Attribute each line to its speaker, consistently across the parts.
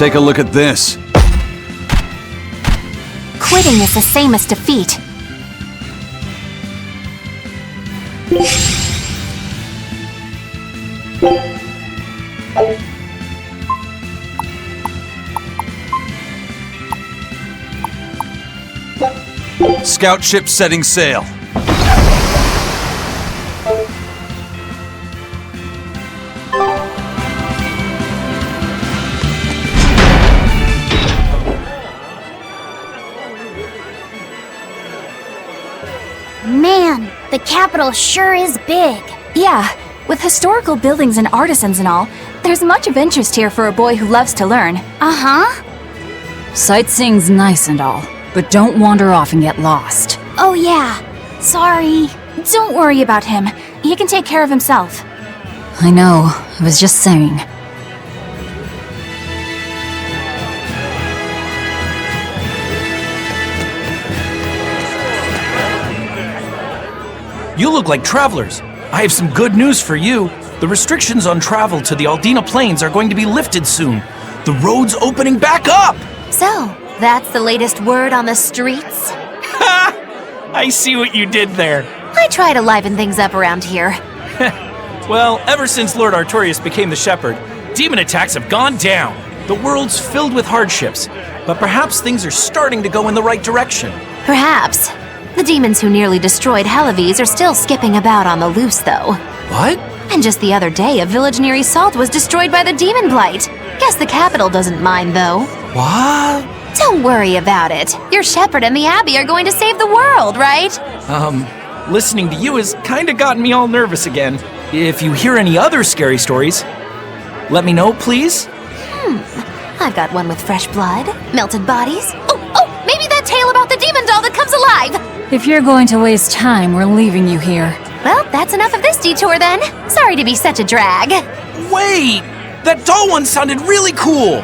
Speaker 1: Take a look at this.
Speaker 2: Quitting is the same as defeat.
Speaker 1: Scout ship setting sail.
Speaker 3: Man, the capital sure is big.
Speaker 2: Yeah, with historical buildings and artisans and all, there's much of interest here for a boy who loves to learn.
Speaker 3: Uh-huh.
Speaker 4: Sightseeing's nice and all, but don't wander off and get lost.
Speaker 3: Oh yeah, sorry.
Speaker 2: Don't worry about him. He can take care of himself.
Speaker 4: I know, I was just saying.
Speaker 5: You look like travelers. I have some good news for you. The restrictions on travel to the Aldina Plains are going to be lifted soon. The road's opening back up!
Speaker 2: So, that's the latest word on the streets?
Speaker 5: Ha! I see what you did there.
Speaker 2: I try to liven things up around here.
Speaker 5: Well, ever since Lord Artorius became the Shepherd, demon attacks have gone down. The world's filled with hardships, but perhaps things are starting to go in the right direction.
Speaker 2: Perhaps. The demons who nearly destroyed Helives are still skipping about on the loose, though.
Speaker 5: What?
Speaker 2: And just the other day, a village near Salt was destroyed by the demon blight. Guess the capital doesn't mind, though.
Speaker 5: What?
Speaker 2: Don't worry about it. Your shepherd and the abbey are going to save the world, right?
Speaker 5: Listening to you has kinda gotten me all nervous again. If you hear any other scary stories, let me know, please.
Speaker 2: I've got one with fresh blood, melted bodies. Oh, maybe that tale about the demon doll that comes alive!
Speaker 4: If you're going to waste time, we're leaving you here.
Speaker 2: Well, that's enough of this detour then. Sorry to be such a drag.
Speaker 5: Wait! That doll one sounded really cool!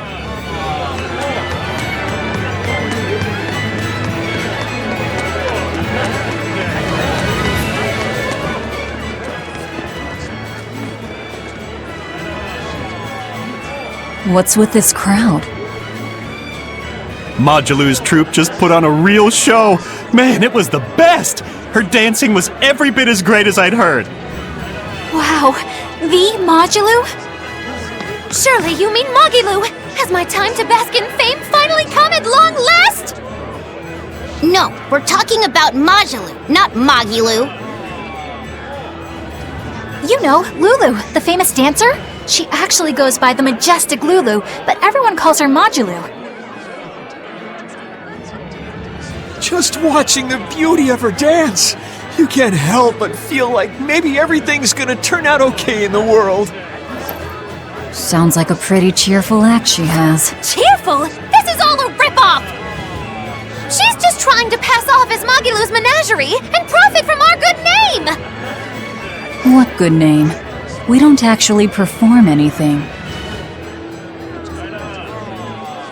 Speaker 4: What's with this crowd?
Speaker 6: Modulu's troupe just put on a real show. Man, it was the best! Her dancing was every bit as great as I'd heard.
Speaker 2: Wow, the Modulu? Surely you mean Mogilu! Has my time to bask in fame finally come at long last?
Speaker 3: No, we're talking about Majulu, not Mogilu.
Speaker 2: You know, Lulu, the famous dancer? She actually goes by the majestic Lulu, but everyone calls her Modulu.
Speaker 7: Just watching the beauty of her dance, you can't help but feel like maybe everything's gonna turn out okay in the world.
Speaker 4: Sounds like a pretty cheerful act she has.
Speaker 2: Cheerful? This is all a ripoff! She's just trying to pass off as Mogilu's menagerie and profit from our good name!
Speaker 4: What good name? We don't actually perform anything.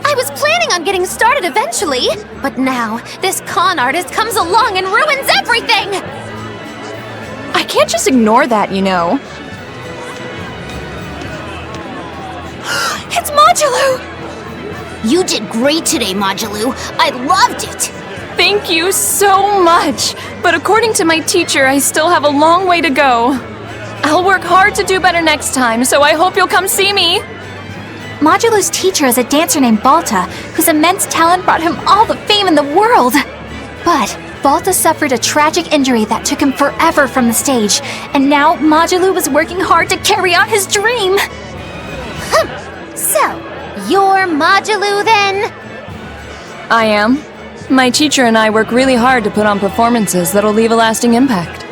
Speaker 2: I was planning on getting started eventually, but now this con artist comes along and ruins everything! I can't just ignore that, you know. It's Modulu!
Speaker 3: You did great today, Majulu. I loved it.
Speaker 8: Thank you so much. But according to my teacher, I still have a long way to go. I'll work hard to do better next time, so I hope you'll come see me.
Speaker 2: Modulu's teacher is a dancer named Balta, whose immense talent brought him all the fame in the world. But Balta suffered a tragic injury that took him forever from the stage, and now Modulu was working hard to carry out his dream.
Speaker 3: So, you're Majulu then?
Speaker 8: I am. My teacher and I work really hard to put on performances that'll leave a lasting impact.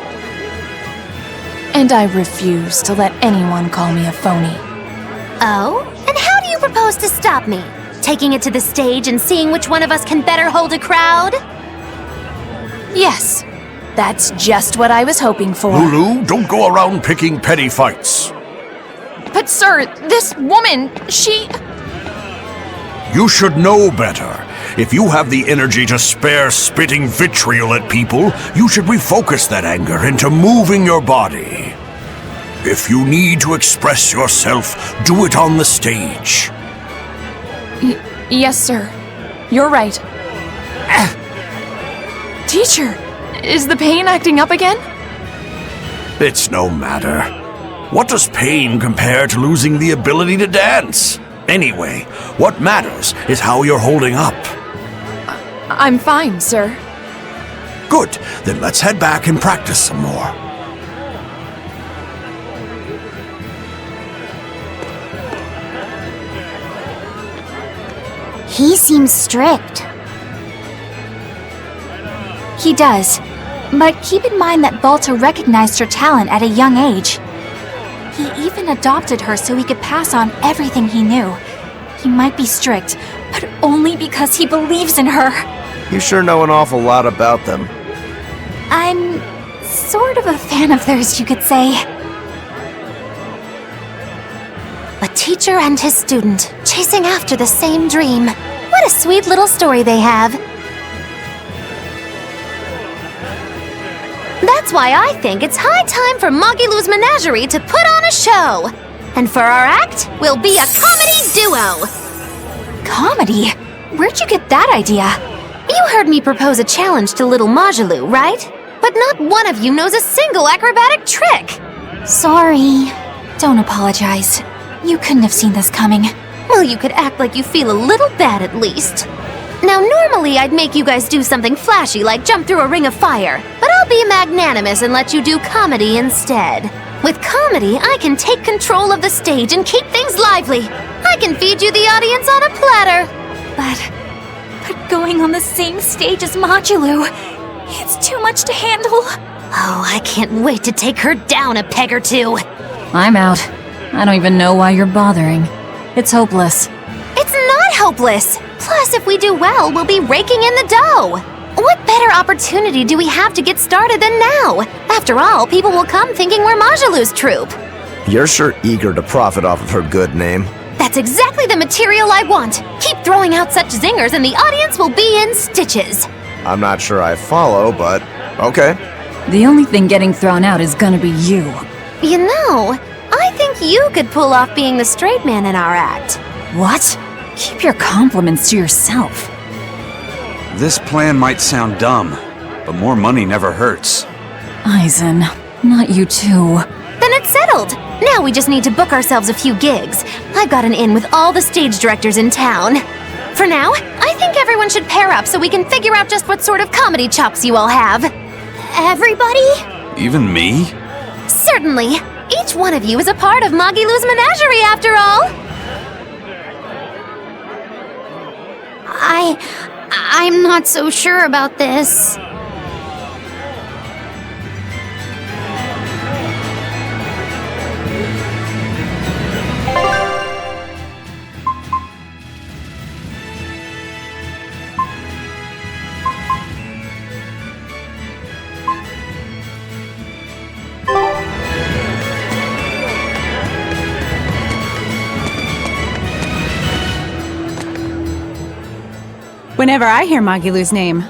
Speaker 8: And I refuse to let anyone call me a phony.
Speaker 2: Oh? And how do you propose to stop me? Taking it to the stage and seeing which one of us can better hold a crowd? Yes. That's just what I was hoping for.
Speaker 9: Lulu, don't go around picking petty fights.
Speaker 8: But sir, this woman, she...
Speaker 9: You should know better. If you have the energy to spare spitting vitriol at people, you should refocus that anger into moving your body. If you need to express yourself, do it on the stage.
Speaker 8: Yes, sir. You're right. Teacher, is the pain acting up again?
Speaker 9: It's no matter. What does pain compare to losing the ability to dance? Anyway, what matters is how you're holding up.
Speaker 8: I'm fine, sir.
Speaker 9: Good, then let's head back and practice some more.
Speaker 3: He seems strict.
Speaker 2: He does. But keep in mind that Balta recognized her talent at a young age. He even adopted her so he could pass on everything he knew. He might be strict, but only because he believes in her.
Speaker 10: You sure know an awful lot about them.
Speaker 2: I'm sort of a fan of theirs, you could say.
Speaker 3: A teacher and his student, chasing after the same dream. What a sweet little story they have. That's why I think it's high time for Magilou's menagerie to put on a show. And for our act, we'll be a comedy duo.
Speaker 2: Comedy? Where'd you get that idea?
Speaker 3: You heard me propose a challenge to little Magilou, right? But not one of you knows a single acrobatic trick.
Speaker 2: Sorry. Don't apologize. You couldn't have seen this coming.
Speaker 3: Well, you could act like you feel a little bad at least. Now, normally I'd make you guys do something flashy like jump through a ring of fire, but I'll be magnanimous and let you do comedy instead. With comedy, I can take control of the stage and keep things lively. I can feed you the audience on a platter.
Speaker 2: But going on the same stage as Magilou, it's too much to handle.
Speaker 3: Oh, I can't wait to take her down a peg or two.
Speaker 4: I'm out. I don't even know why you're bothering. It's hopeless.
Speaker 3: It's not hopeless. Plus, if we do well, we'll be raking in the dough. What better opportunity do we have to get started than now? After all, people will come thinking we're Magilou's troupe.
Speaker 10: You're sure eager to profit off of her good name.
Speaker 3: That's exactly the material I want. Keep throwing out such zingers and the audience will be in stitches.
Speaker 10: I'm not sure I follow, but okay.
Speaker 4: The only thing getting thrown out is gonna be you.
Speaker 3: You know, I think you could pull off being the straight man in our act.
Speaker 4: What? Keep your compliments to yourself.
Speaker 1: This plan might sound dumb, but more money never hurts.
Speaker 4: Eisen, not you too.
Speaker 3: Then it's settled. Now we just need to book ourselves a few gigs. I've got an in with all the stage directors in town. For now, I think everyone should pair up so we can figure out just what sort of comedy chops you all have. Everybody?
Speaker 1: Even me?
Speaker 3: Certainly. Each one of you is a part of Magilou's menagerie, after all. I'm not so sure about this.
Speaker 11: Whenever I hear Magilou's name,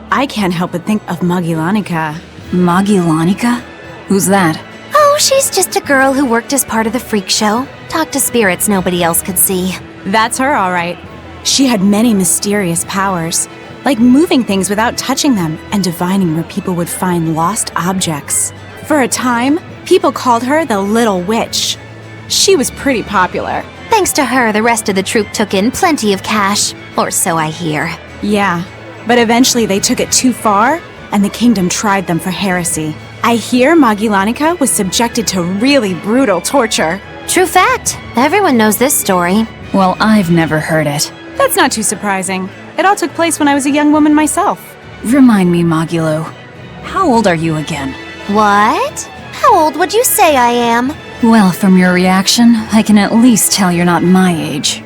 Speaker 11: I can't help but think of Magilanica.
Speaker 4: Magilanica? Who's that?
Speaker 3: Oh, she's just a girl who worked as part of the freak show. Talked to spirits nobody else could see.
Speaker 11: That's her, all right. She had many mysterious powers, like moving things without touching them and divining where people would find lost objects. For a time, people called her the Little Witch. She was pretty popular.
Speaker 3: Thanks to her, the rest of the troupe took in plenty of cash. Or so I hear.
Speaker 11: Yeah, but eventually they took it too far, and the kingdom tried them for heresy. I hear Magilanica was subjected to really brutal torture.
Speaker 3: True fact. Everyone knows this story.
Speaker 4: Well, I've never heard it.
Speaker 11: That's not too surprising. It all took place when I was a young woman myself.
Speaker 4: Remind me, Magilou. How old are you again?
Speaker 3: What? How old would you say I am?
Speaker 4: Well, from your reaction, I can at least tell you're not my age.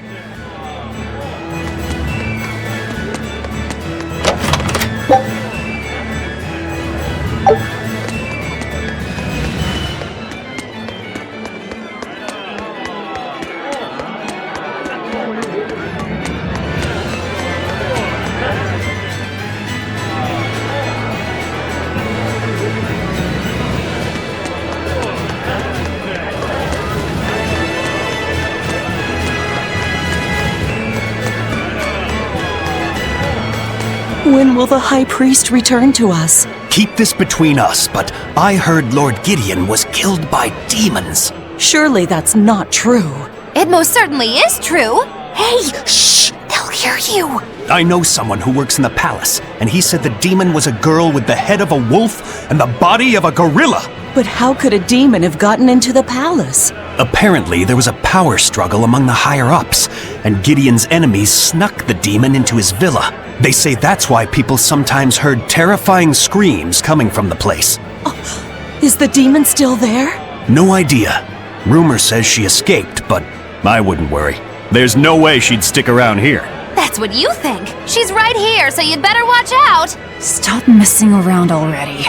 Speaker 12: When will the High Priest return to us?
Speaker 6: Keep this between us, but I heard Lord Gideon was killed by demons.
Speaker 12: Surely that's not true.
Speaker 3: It most certainly is true.
Speaker 2: Hey, shh! They'll hear you.
Speaker 6: I know someone who works in the palace, and he said the demon was a girl with the head of a wolf and the body of a gorilla.
Speaker 12: But how could a demon have gotten into the palace?
Speaker 6: Apparently, there was a power struggle among the higher-ups, and Gideon's enemies snuck the demon into his villa. They say that's why people sometimes heard terrifying screams coming from the place.
Speaker 12: Oh, is the demon still there?
Speaker 6: No idea. Rumor says she escaped, but I wouldn't worry. There's no way she'd stick around here.
Speaker 3: That's what you think. She's right here, so you'd better watch out.
Speaker 4: Stop messing around already.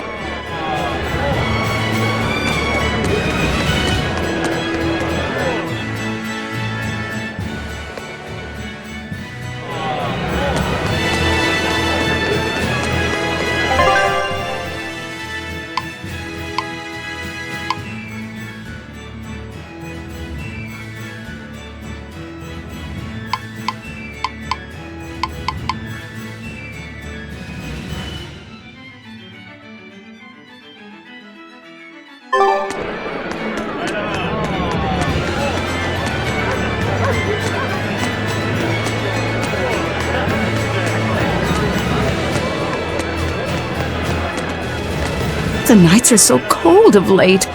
Speaker 13: The nights are so cold of late.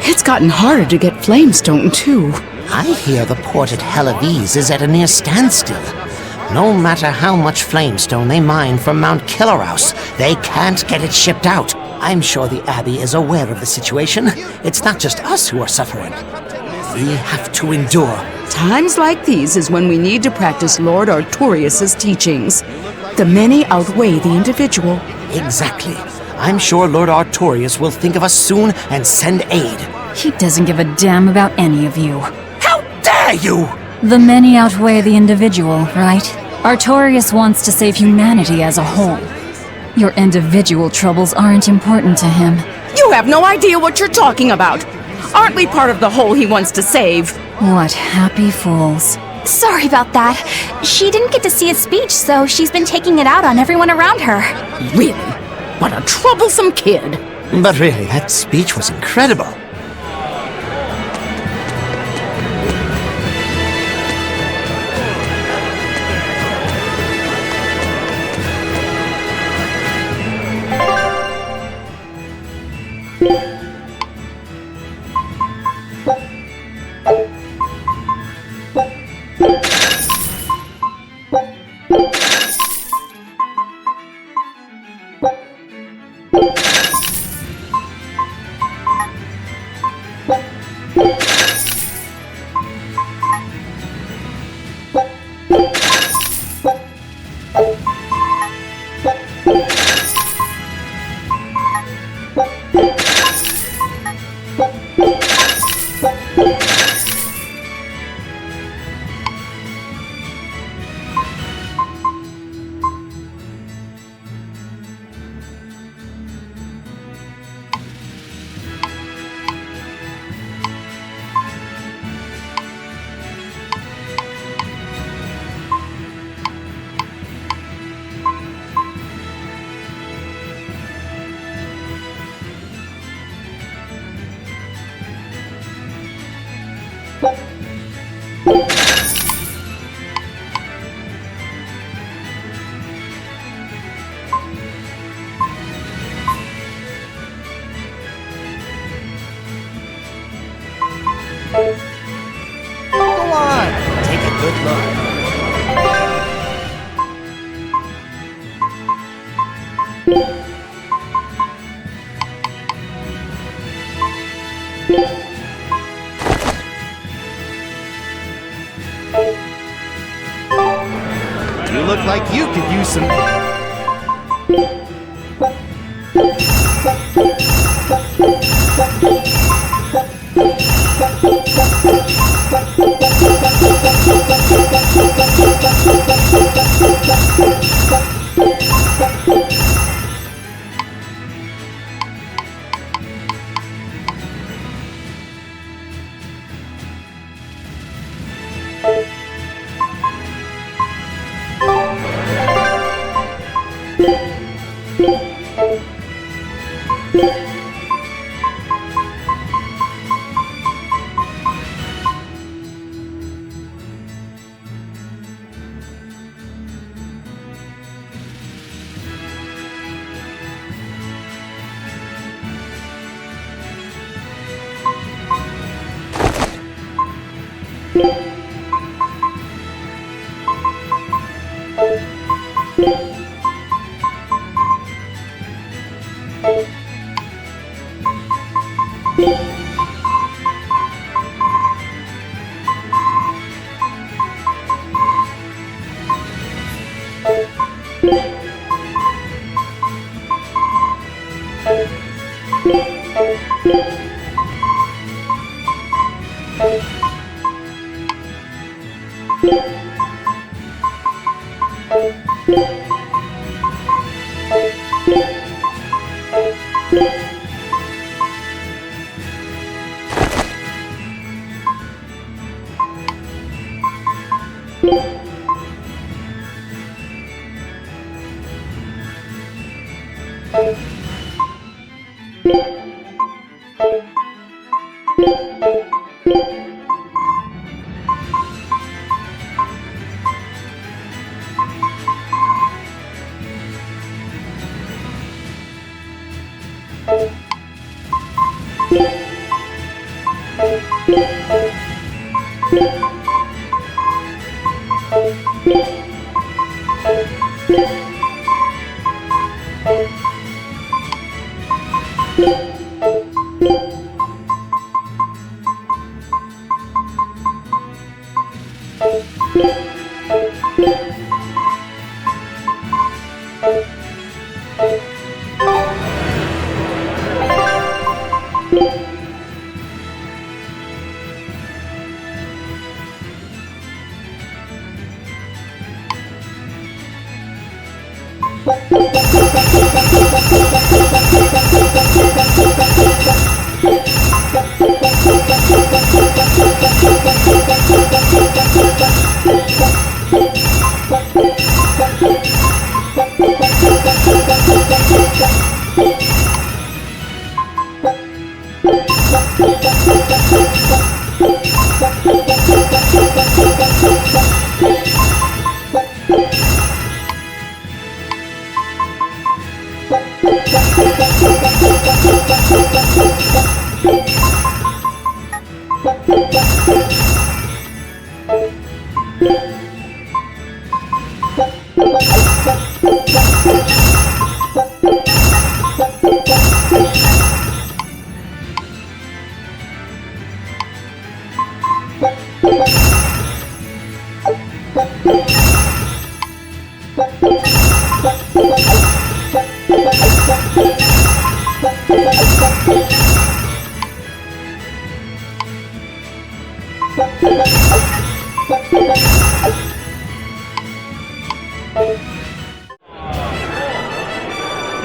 Speaker 13: It's gotten harder to get flamestone, too.
Speaker 14: I hear the port at Helives is at a near standstill. No matter how much flamestone they mine from Mount Killerhouse, they can't get it shipped out. I'm sure the Abbey is aware of the situation. It's not just us who are suffering. We have to endure.
Speaker 13: Times like these is when we need to practice Lord Artorius' teachings. The many outweigh the individual.
Speaker 14: Exactly. I'm sure Lord Artorius will think of us soon and send aid.
Speaker 4: He doesn't give a damn about any of you.
Speaker 14: How dare you!
Speaker 4: The many outweigh the individual, right? Artorius wants to save humanity as a whole. Your individual troubles aren't important to him.
Speaker 13: You have no idea what you're talking about. Aren't we part of the whole he wants to save?
Speaker 4: What happy fools.
Speaker 2: Sorry about that. She didn't get to see his speech, so she's been taking it out on everyone around her.
Speaker 13: Really? What a troublesome kid.
Speaker 14: But really, that speech was incredible. Go on, take a good look.
Speaker 15: You look like you could use some...
Speaker 16: you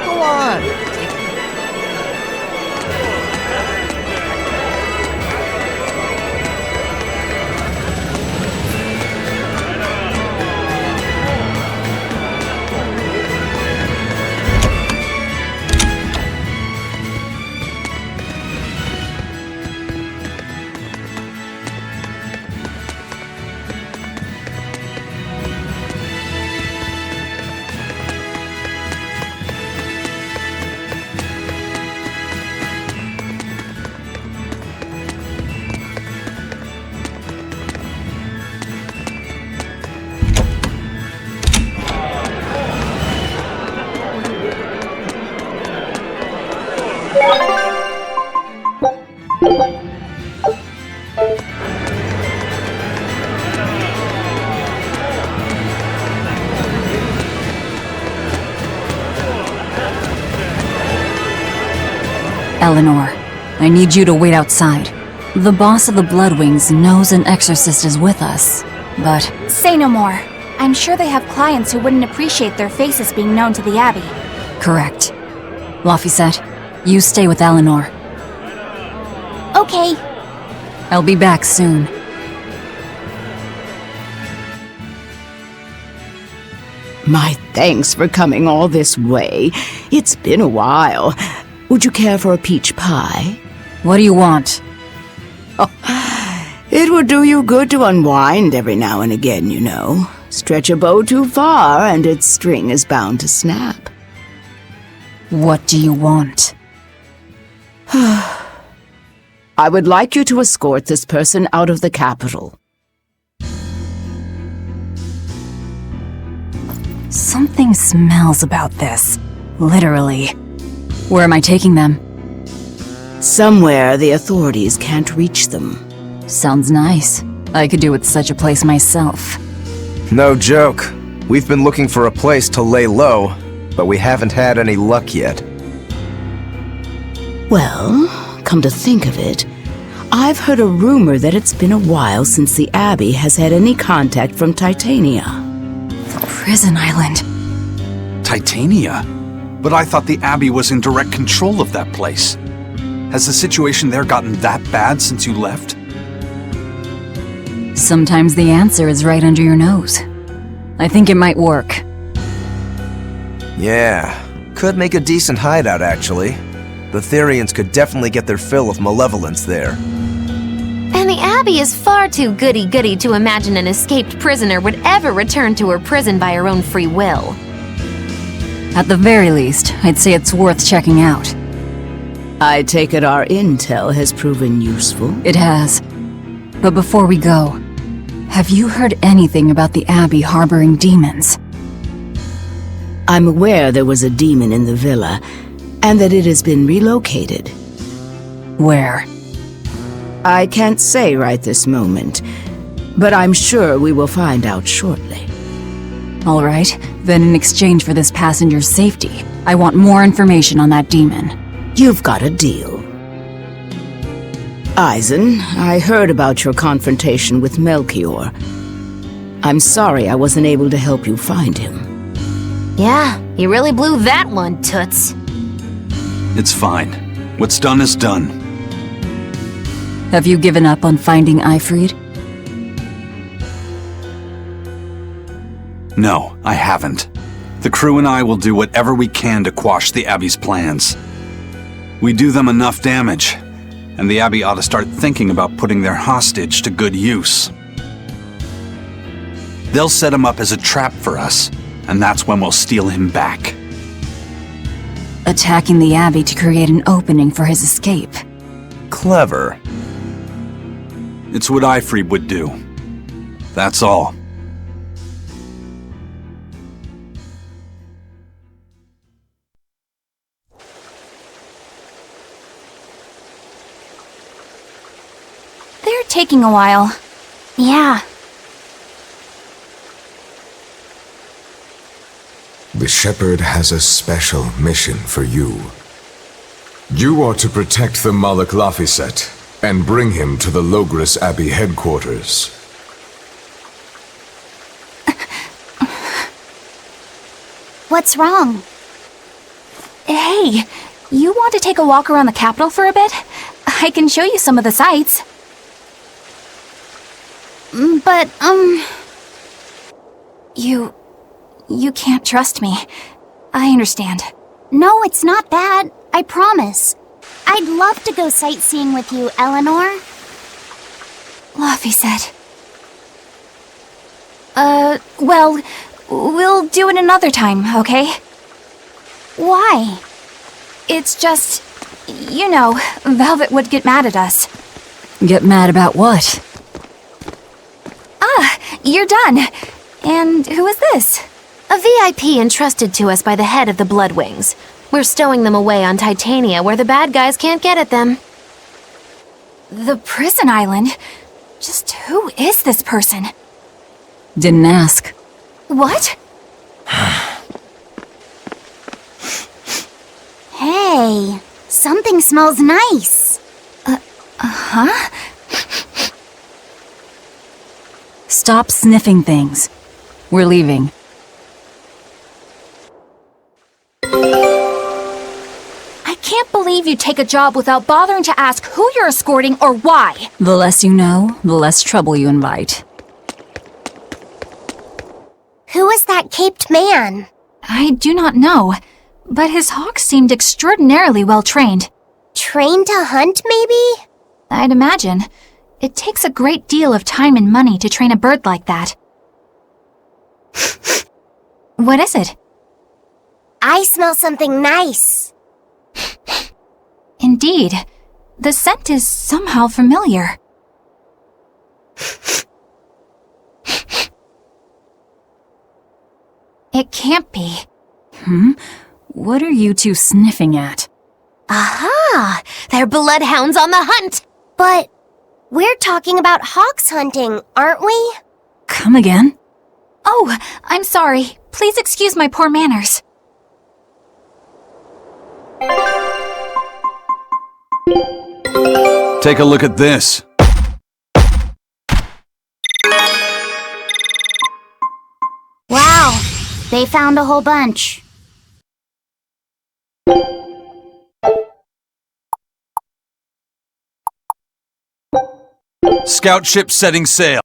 Speaker 15: Go on!
Speaker 4: Eleanor, I need you to wait outside. The boss of the Bloodwings knows an exorcist is with us, but...
Speaker 2: Say no more. I'm sure they have clients who wouldn't appreciate their faces being known to the Abbey.
Speaker 4: Correct. Laphicet, you stay with Eleanor.
Speaker 2: Okay.
Speaker 4: I'll be back soon.
Speaker 13: My thanks for coming all this way. It's been a while. Would you care for a peach pie?
Speaker 4: What do you want?
Speaker 13: It would do you good to unwind every now and again, you know. Stretch a bow too far and its string is bound to snap.
Speaker 4: What do you want?
Speaker 13: I would like you to escort this person out of the capital.
Speaker 4: Something smells about this. Literally. Where am I taking them?
Speaker 13: Somewhere the authorities can't reach them.
Speaker 4: Sounds nice. I could do with such a place myself.
Speaker 10: No joke. We've been looking for a place to lay low, but we haven't had any luck yet.
Speaker 13: Well, come to think of it, I've heard a rumor that it's been a while since the Abbey has had any contact from Titania.
Speaker 4: The prison island.
Speaker 1: Titania? But I thought the Abbey was in direct control of that place. Has the situation there gotten that bad since you left?
Speaker 4: Sometimes the answer is right under your nose. I think it might work.
Speaker 10: Yeah, could make a decent hideout actually. The Therians could definitely get their fill of malevolence there.
Speaker 3: And the Abbey is far too goody-goody to imagine an escaped prisoner would ever return to her prison by her own free will.
Speaker 4: At the very least, I'd say it's worth checking out.
Speaker 13: I take it our intel has proven useful.
Speaker 4: It has. But before we go, have you heard anything about the Abbey harboring demons?
Speaker 13: I'm aware there was a demon in the villa, and that it has been relocated.
Speaker 4: Where?
Speaker 13: I can't say right this moment, but I'm sure we will find out shortly.
Speaker 4: All right, then in exchange for this passenger's safety, I want more information on that demon.
Speaker 13: You've got a deal. Eisen, I heard about your confrontation with Melchior. I'm sorry I wasn't able to help you find him.
Speaker 3: Yeah, you really blew that one, Toots.
Speaker 1: It's fine. What's done is done.
Speaker 4: Have you given up on finding Eifried?
Speaker 1: No, I haven't. The crew and I will do whatever we can to quash the Abbey's plans. We do them enough damage, and the Abbey ought to start thinking about putting their hostage to good use. They'll set him up as a trap for us, and that's when we'll steal him back.
Speaker 4: Attacking the Abbey to create an opening for his escape.
Speaker 10: Clever.
Speaker 1: It's what Eifried would do. That's all.
Speaker 2: They're taking a while. Yeah.
Speaker 16: The Shepherd has a special mission for you. You are to protect the Malak Laphicet and bring him to the Logres Abbey headquarters.
Speaker 2: What's wrong? Hey, you want to take a walk around the capital for a bit? I can show you some of the sights. But, You can't trust me. I understand.
Speaker 17: No, it's not that. I promise. I'd love to go sightseeing with you, Eleanor.
Speaker 2: Laphicet. Well, we'll do it another time, okay? Why? It's just, you know, Velvet would get mad at us.
Speaker 4: Get mad about what?
Speaker 2: Ah, you're done. And who is this?
Speaker 3: A VIP entrusted to us by the head of the Bloodwings. We're stowing them away on Titania where the bad guys can't get at them.
Speaker 2: The prison island? Just who is this person?
Speaker 4: Didn't ask.
Speaker 2: What?
Speaker 17: Hey, something smells nice.
Speaker 2: Huh?
Speaker 4: Stop sniffing things. We're leaving.
Speaker 2: I can't believe you take a job without bothering to ask who you're escorting or why.
Speaker 4: The less you know, the less trouble you invite.
Speaker 17: Who is that well-caped man?
Speaker 2: I do not know, but his hawk seemed extraordinarily well-trained.
Speaker 17: Trained to hunt, maybe?
Speaker 2: I'd imagine. It takes a great deal of time and money to train a bird like that. What is it?
Speaker 17: I smell something nice.
Speaker 2: Indeed. The scent is somehow familiar. It can't be.
Speaker 4: What are you two sniffing at?
Speaker 3: Aha! They're bloodhounds on the hunt!
Speaker 17: But we're talking about hawks hunting, aren't we?
Speaker 4: Come again?
Speaker 2: Oh, I'm sorry. Please excuse my poor manners.
Speaker 1: Take a look at this.
Speaker 17: Wow, they found a whole bunch.
Speaker 1: Scout ship setting sail.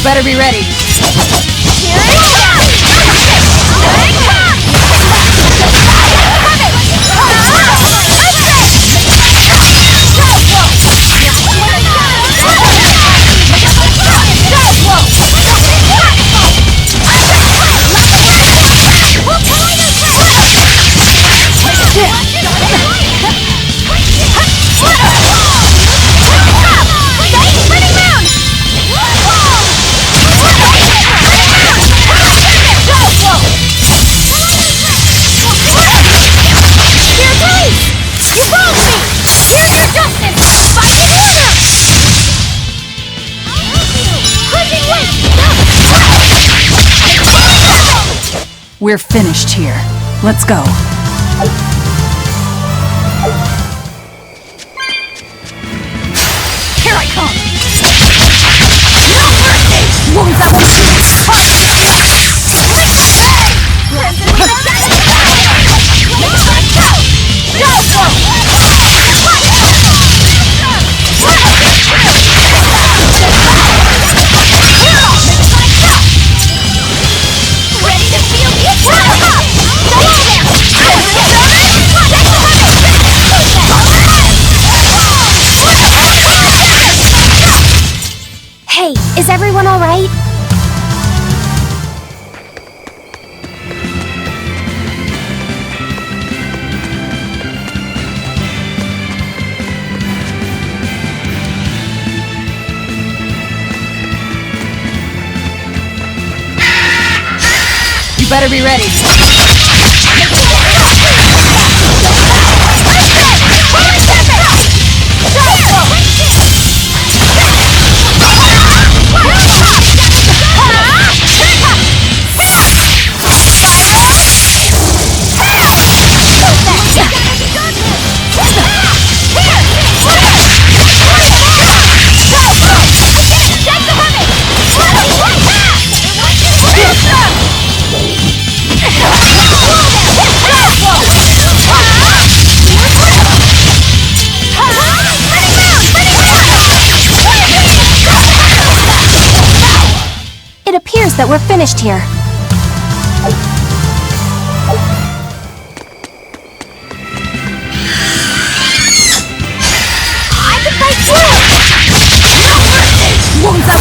Speaker 8: Better be ready.
Speaker 4: We're finished here. Let's go.
Speaker 8: Here I come! No mercy! Wounds that will see this fight! Ready to feel the attack!
Speaker 17: all right?
Speaker 4: You better be ready.
Speaker 2: That we're finished here.
Speaker 3: I can fight too! Won't that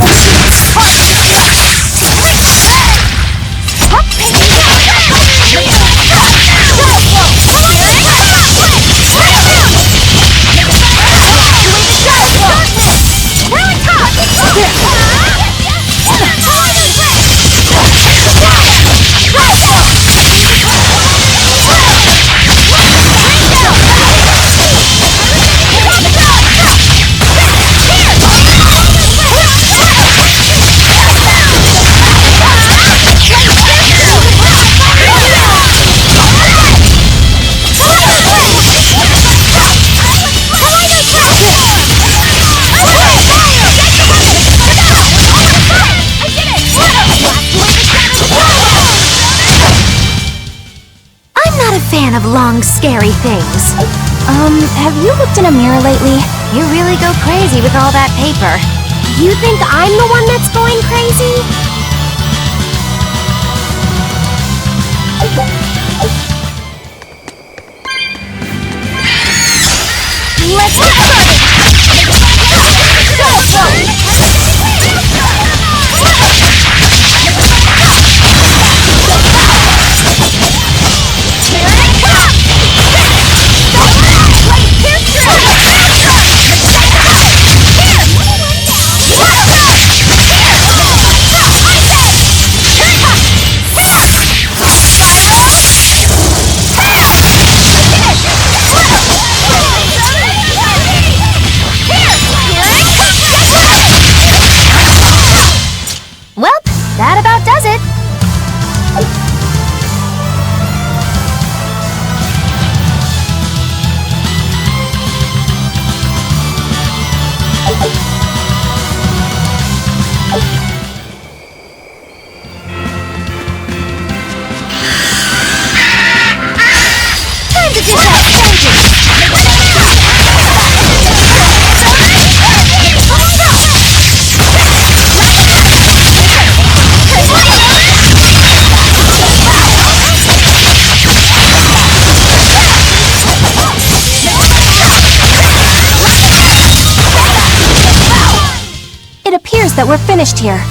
Speaker 2: fan of long, scary things. Have you looked in a mirror lately?
Speaker 3: You really go crazy with all that paper.
Speaker 17: You think I'm the one that's going crazy?
Speaker 3: Let's get started!
Speaker 2: That about does it.
Speaker 3: Time to dish out vengeance!
Speaker 2: That we're finished here.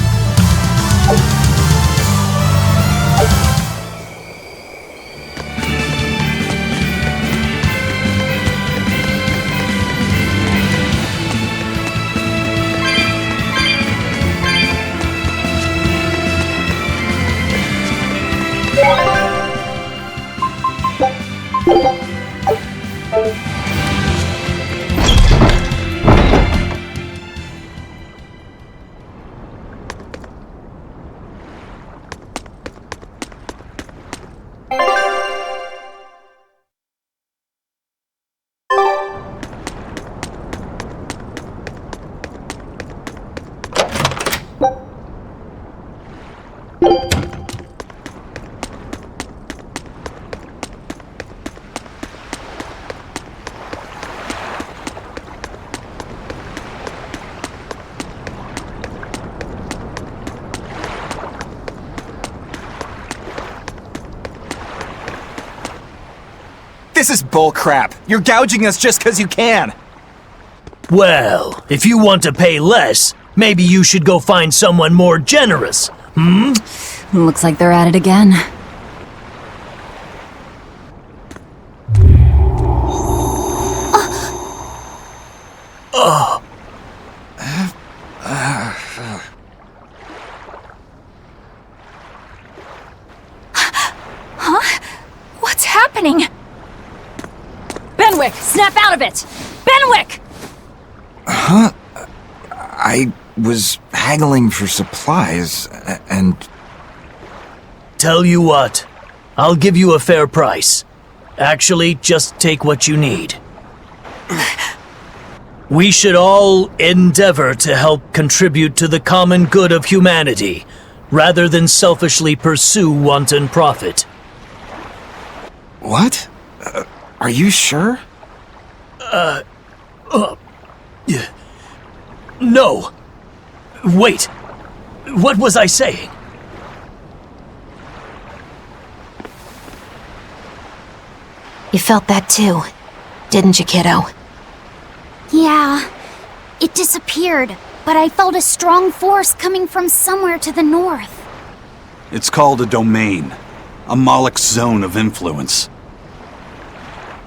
Speaker 18: This is bullcrap. You're gouging us just 'cause you can.
Speaker 19: Well, if you want to pay less, Maybe you should go find someone more generous, hmm?
Speaker 4: Looks like they're at it again.
Speaker 2: Huh? What's happening?
Speaker 4: Benwick, snap out of it! Benwick!
Speaker 20: Huh? I was haggling for supplies, and...
Speaker 19: Tell you what, I'll give you a fair price. Actually, just take what you need. We should all endeavor to help contribute to the common good of humanity, rather than selfishly pursue wanton profit.
Speaker 20: What? Are you sure?
Speaker 19: Yeah. No. Wait. What was I saying?
Speaker 3: You felt that too, didn't you, kiddo?
Speaker 17: Yeah, it disappeared, but I felt a strong force coming from somewhere to the north.
Speaker 1: It's called a domain. A Moloch zone of influence.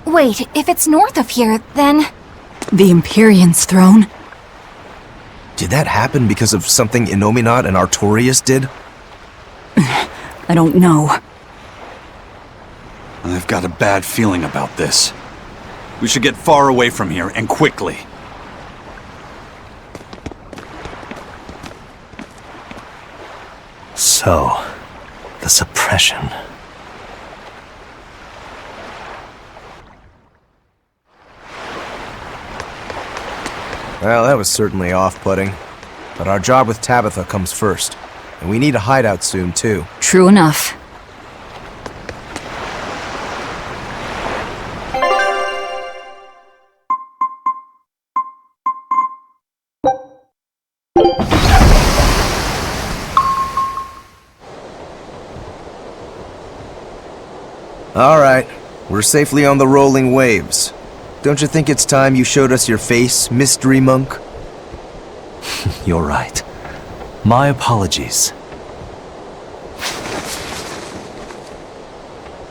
Speaker 2: Wait, if it's north of here, then...
Speaker 4: The Empyrean's throne?
Speaker 10: Did that happen because of something Innominat and Artorias did?
Speaker 4: I don't know.
Speaker 1: I've got a bad feeling about this. We should get far away from here, and quickly.
Speaker 6: So, the suppression.
Speaker 10: Well, that was certainly off-putting. But our job with Tabitha comes first. And we need a hideout soon, too.
Speaker 4: True enough.
Speaker 10: Alright, we're safely on the rolling waves. Don't you think it's time you showed us your face, Mystery Monk?
Speaker 6: You're right. My apologies.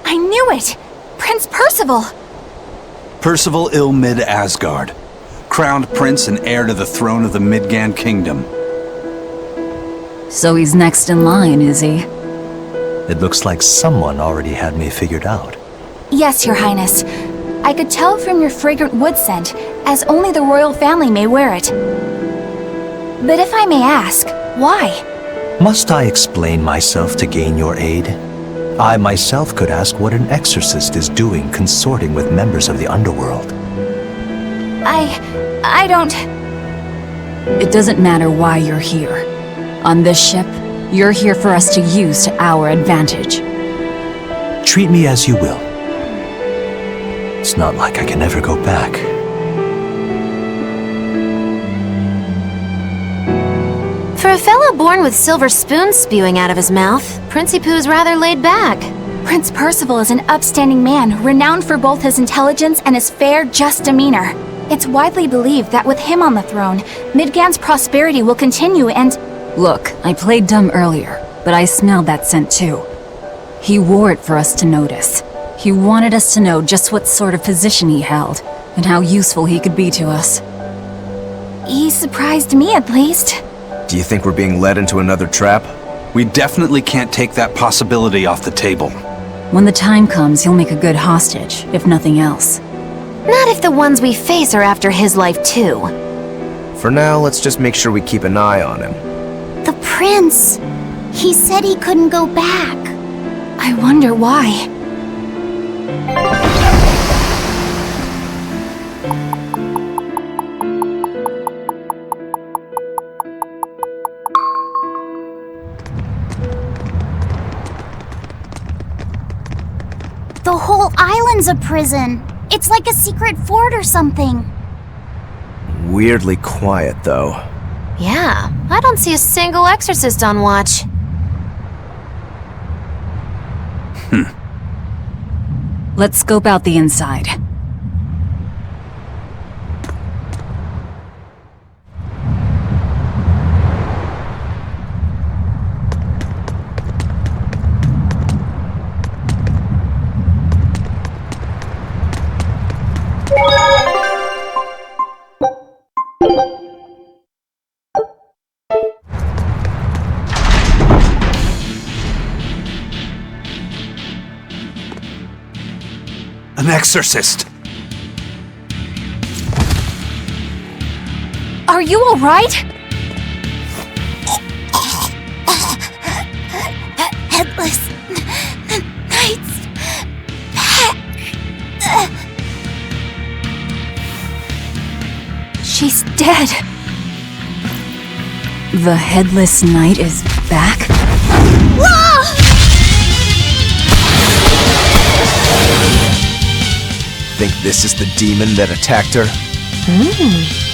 Speaker 2: I knew it! Prince Percival!
Speaker 1: Percival Ilmid Asgard, crowned prince and heir to the throne of the Midgand Kingdom.
Speaker 4: So he's next in line, is he?
Speaker 6: It looks like someone already had me figured out.
Speaker 2: Yes, Your Highness. I could tell from your fragrant wood scent, as only the royal family may wear it. But if I may ask, why?
Speaker 6: Must I explain myself to gain your aid? I myself could ask what an exorcist is doing consorting with members of the underworld.
Speaker 2: I don't...
Speaker 4: It doesn't matter why you're here. On this ship, you're here for us to use to our advantage.
Speaker 6: Treat me as you will. It's not like I can ever go back.
Speaker 3: For a fellow born with silver spoons spewing out of his mouth, Princey Pooh's rather laid back.
Speaker 2: Prince Percival is an upstanding man, renowned for both his intelligence and his fair, just demeanor. It's widely believed that with him on the throne, Midgand's prosperity will continue and...
Speaker 4: Look, I played dumb earlier, but I smelled that scent too. He wore it for us to notice. He wanted us to know just what sort of position he held, and how useful he could be to us.
Speaker 2: He surprised me, at least.
Speaker 10: Do you think we're being led into another trap?
Speaker 1: We definitely can't take that possibility off the table.
Speaker 4: When the time comes, he'll make a good hostage, if nothing else.
Speaker 3: Not if the ones we face are after his life too.
Speaker 10: For now, let's just make sure we keep an eye on him.
Speaker 17: The prince. He said he couldn't go back.
Speaker 2: I wonder why.
Speaker 17: The whole island's a prison. It's like a secret fort or something.
Speaker 10: Weirdly quiet, though.
Speaker 3: Yeah, I don't see a single exorcist on watch.
Speaker 4: Let's scope out the inside.
Speaker 1: An exorcist!
Speaker 2: Are you alright?
Speaker 17: Headless Knight's back.
Speaker 2: She's dead.
Speaker 4: The Headless Knight is back?
Speaker 10: Think this is the demon that attacked her?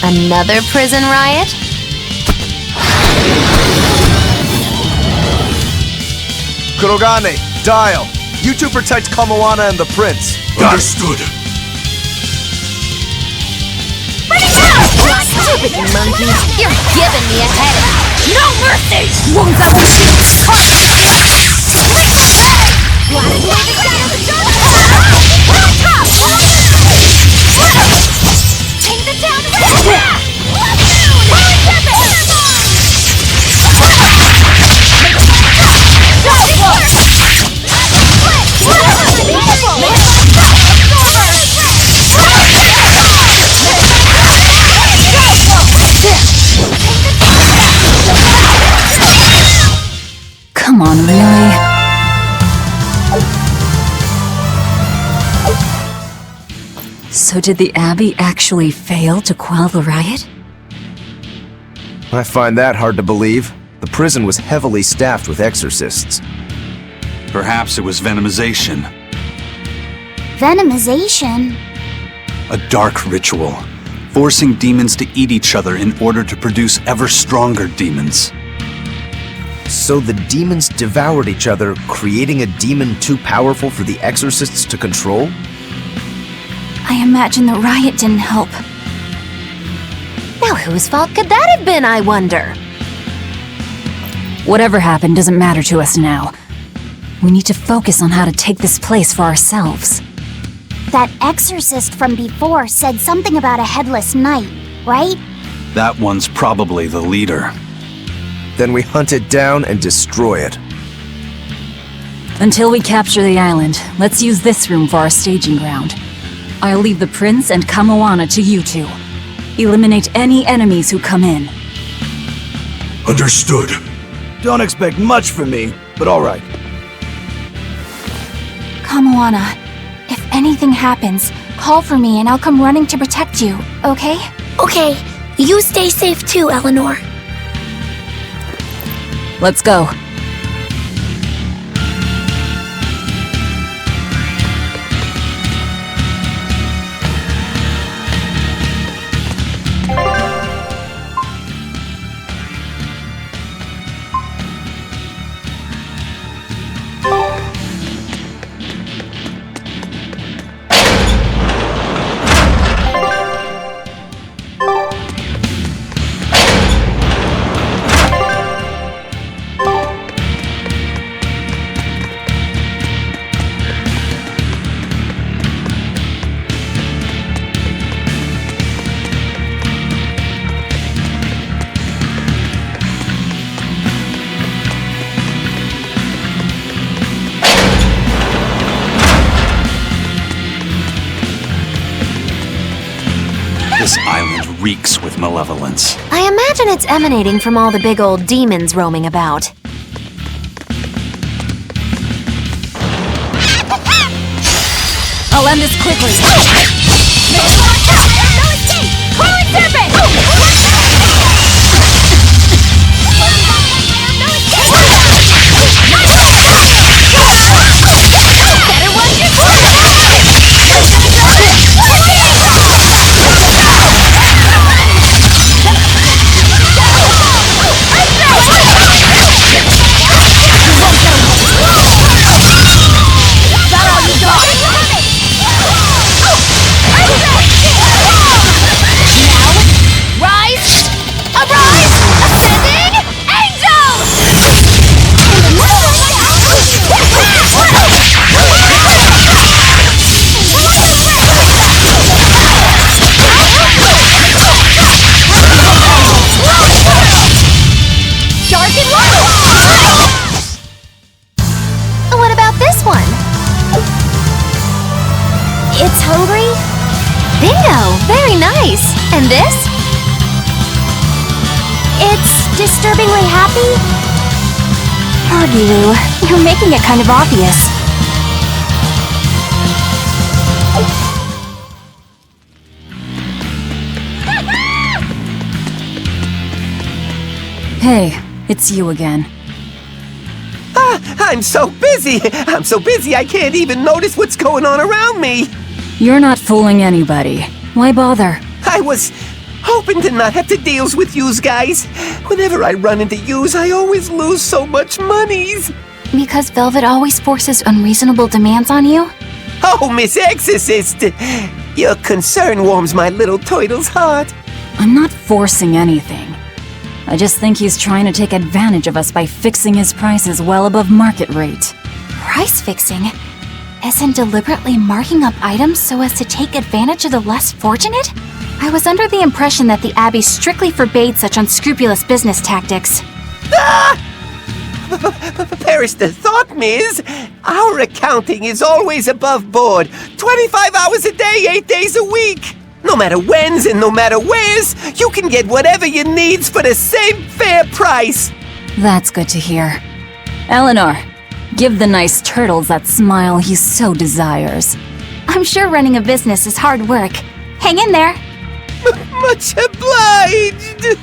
Speaker 3: Another prison riot?
Speaker 10: Kurogane, Dial, you two protect Kamoana and the prince.
Speaker 9: Understood.
Speaker 3: Stupid monkeys! You're giving me a headache! No mercy! Take the down
Speaker 4: Come on, really? So did the Abbey actually fail to quell the riot?
Speaker 10: I find that hard to believe. The prison was heavily staffed with exorcists.
Speaker 1: Perhaps it was venomization.
Speaker 17: Venomization?
Speaker 1: A dark ritual, forcing demons to eat each other in order to produce ever stronger demons.
Speaker 10: So the demons devoured each other, creating a demon too powerful for the exorcists to control?
Speaker 2: I imagine the riot didn't help.
Speaker 3: Now whose fault could that have been, I wonder?
Speaker 4: Whatever happened doesn't matter to us now. We need to focus on how to take this place for ourselves.
Speaker 17: That exorcist from before said something about a headless knight, right?
Speaker 1: That one's probably the leader.
Speaker 10: Then we hunt it down and destroy it.
Speaker 4: Until we capture the island, let's use this room for our staging ground. I'll leave the prince and Kamoana to you two. Eliminate any enemies who come in.
Speaker 9: Understood.
Speaker 21: Don't expect much from me, but alright.
Speaker 2: Kamoana, if anything happens, call for me and I'll come running to protect you, okay?
Speaker 17: Okay, you stay safe too, Eleanor.
Speaker 4: Let's go.
Speaker 1: This island reeks with malevolence.
Speaker 3: I imagine it's emanating from all the big old demons roaming about.
Speaker 4: I'll end this quickly.
Speaker 17: Is that all you got?
Speaker 3: Bingo! Very nice! And this?
Speaker 17: It's disturbingly happy?
Speaker 2: Hardly, Lou. You're making it kind of obvious.
Speaker 4: Hey, it's you again.
Speaker 5: I'm so busy! I'm so busy I can't even notice what's going on around me!
Speaker 4: You're not fooling anybody. Why bother?
Speaker 5: I was hoping to not have to deal with yous guys. Whenever I run into yous, I always lose so much monies.
Speaker 2: Because Velvet always forces unreasonable demands on you?
Speaker 5: Oh, Miss Exorcist! Your concern warms my little turtle's heart.
Speaker 4: I'm not forcing anything. I just think he's trying to take advantage of us by fixing his prices well above market rate.
Speaker 2: Price fixing? As in deliberately marking up items so as to take advantage of the less fortunate? I was under the impression that the Abbey strictly forbade such unscrupulous business tactics.
Speaker 5: Perish the thought, Miss. Our accounting is always above board. 25 hours a day, 8 days a week. No matter whens and no matter wheres, you can get whatever you needs for the same fair price.
Speaker 4: That's good to hear. Eleanor, give the nice turtles that smile he so desires.
Speaker 2: I'm sure running a business is hard work. Hang in there.
Speaker 5: Much obliged.